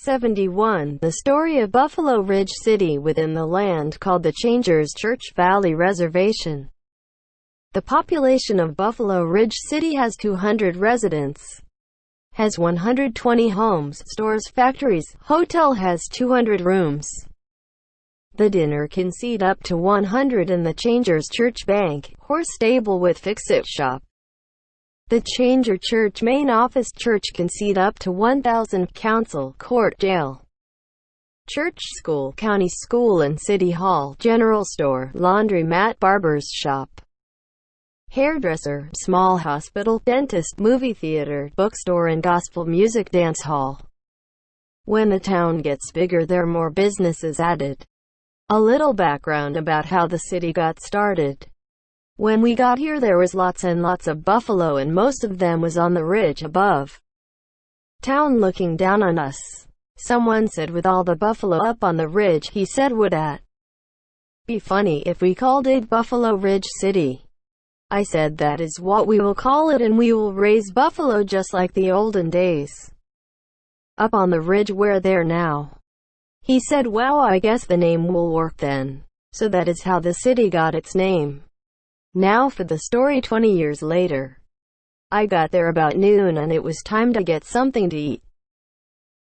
71. The story of Buffalo Ridge City within the land called the Changers Church Valley Reservation. The population of Buffalo Ridge City has 200 residents, has 120 homes, stores, factories, hotel has 200 rooms. The dinner can seat up to 100 in the Changers Church Bank, horse stable with fix-it shop. The Changers Church main office church can seat up to 1,000, council, court, jail, church, school, county school and city hall, general store, laundromat, barber's shop, hairdresser, small hospital, dentist, movie theater, bookstore and gospel music dance hall. When the town gets bigger there are more businesses added. A little background about how the city got started. When we got here there was lots and lots of buffalo and most of them was on the ridge above town looking down on us. Someone said with all the buffalo up on the ridge, he said, would that be funny if we called it Buffalo Ridge City? I said that is what we will call it and we will raise buffalo just like the olden days up on the ridge where they're now. He said, wow, I guess the name will work then. So that is how the city got its name. Now for the story. 20 years later, I got there about noon and it was time to get something to eat.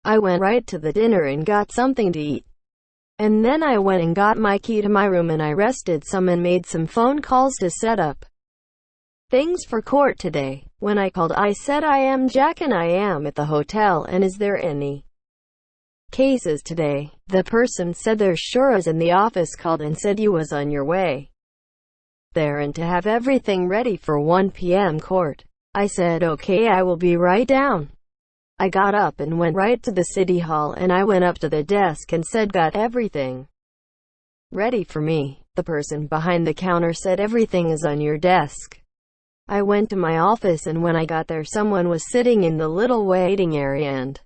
I went right to the dinner and got something to eat. And then I went and got my key to my room and I rested some and made some phone calls to set up things for court today. When I called I said I am Jack and I am at the hotel and is there any cases today? The person said there sure is, and the office called and said you was on your way there and to have everything ready for 1 p.m. court. I said okay, I will be right down. I got up and went right to the city hall and I went up to the desk and said got everything ready for me. The person behind the counter said everything is on your desk. I went to my office and when I got there someone was sitting in the little waiting area and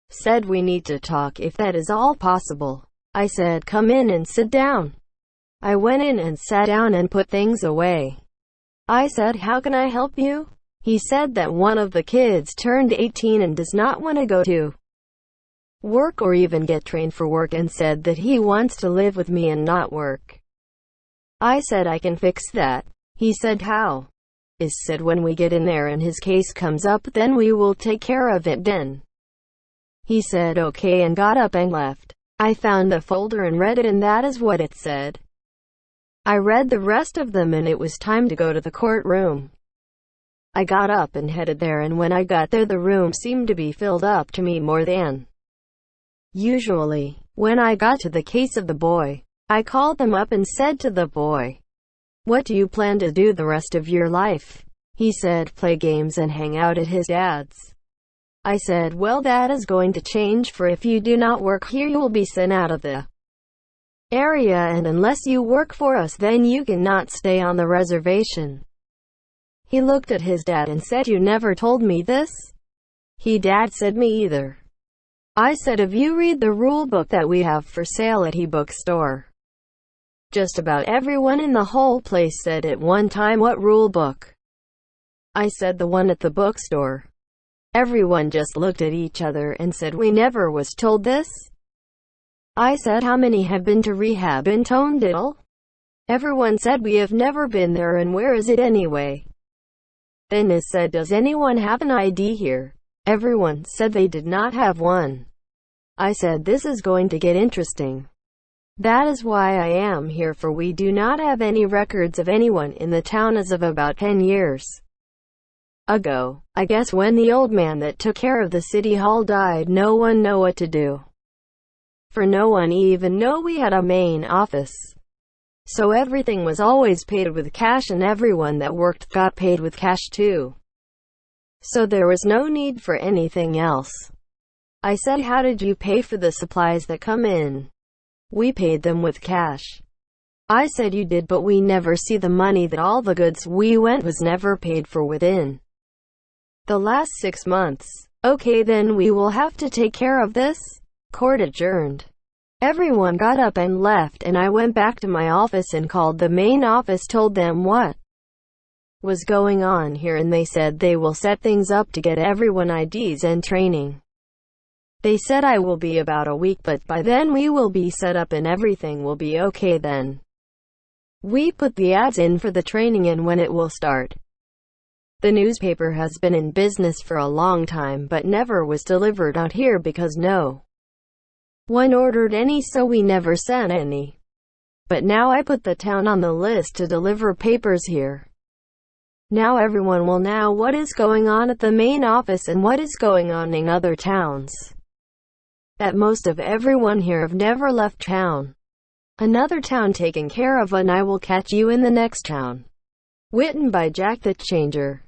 said we need to talk if that is all possible. I said come in and sit down. I went in and sat down and put things away. I said how can I help you? He said that one of the kids turned 18 and does not want to go to work or even get trained for work and said that he wants to live with me and not work. I said I can fix that. He said how? Said when we get in there and his case comes up then we will take care of it then. He said okay and got up and left. I found the folder and read it and that is what it said. I read the rest of them and it was time to go to the courtroom. I got up and headed there and when I got there the room seemed to be filled up to me more than usually. When I got to the case of the boy, I called them up and said to the boy, what do you plan to do the rest of your life? He said play games and hang out at his dad's. I said well that is going to change, for if you do not work here you will be sent out of the area and unless you work for us then you cannot stay on the reservation. He looked at his dad and said you never told me this? Dad said me either. I said if you read the rule book that we have for sale at bookstore. Just about everyone in the whole place said at one time what rule book? I said the one at the bookstore. Everyone just looked at each other and said we never was told this. I said how many have been to rehab in Tonedale? Everyone said we have never been there and where is it anyway? Then I said does anyone have an ID here? Everyone said they did not have one. I said this is going to get interesting. That is why I am here, for we do not have any records of anyone in the town as of about 10 years ago. I guess when the old man that took care of the city hall died no one know what to do. For no one even know we had a main office. So everything was always paid with cash and everyone that worked got paid with cash too. So there was no need for anything else. I said how did you pay for the supplies that come in? We paid them with cash. I said you did, but we never see the money that all the goods we went was never paid for within the last 6 months. Okay then we will have to take care of this. Court adjourned. Everyone got up and left and I went back to my office and called the main office, told them what was going on here and they said they will set things up to get everyone IDs and training. They said I will be about a week, but by then we will be set up and everything will be okay then. We put the ads in for the training and when it will start. The newspaper has been in business for a long time but never was delivered out here because no one ordered any, so we never sent any. But now I put the town on the list to deliver papers here. Now everyone will know what is going on at the main office and what is going on in other towns. That most of everyone here have never left town. Another town taken care of, and I will catch you in the next town. Written by Jack the Changer.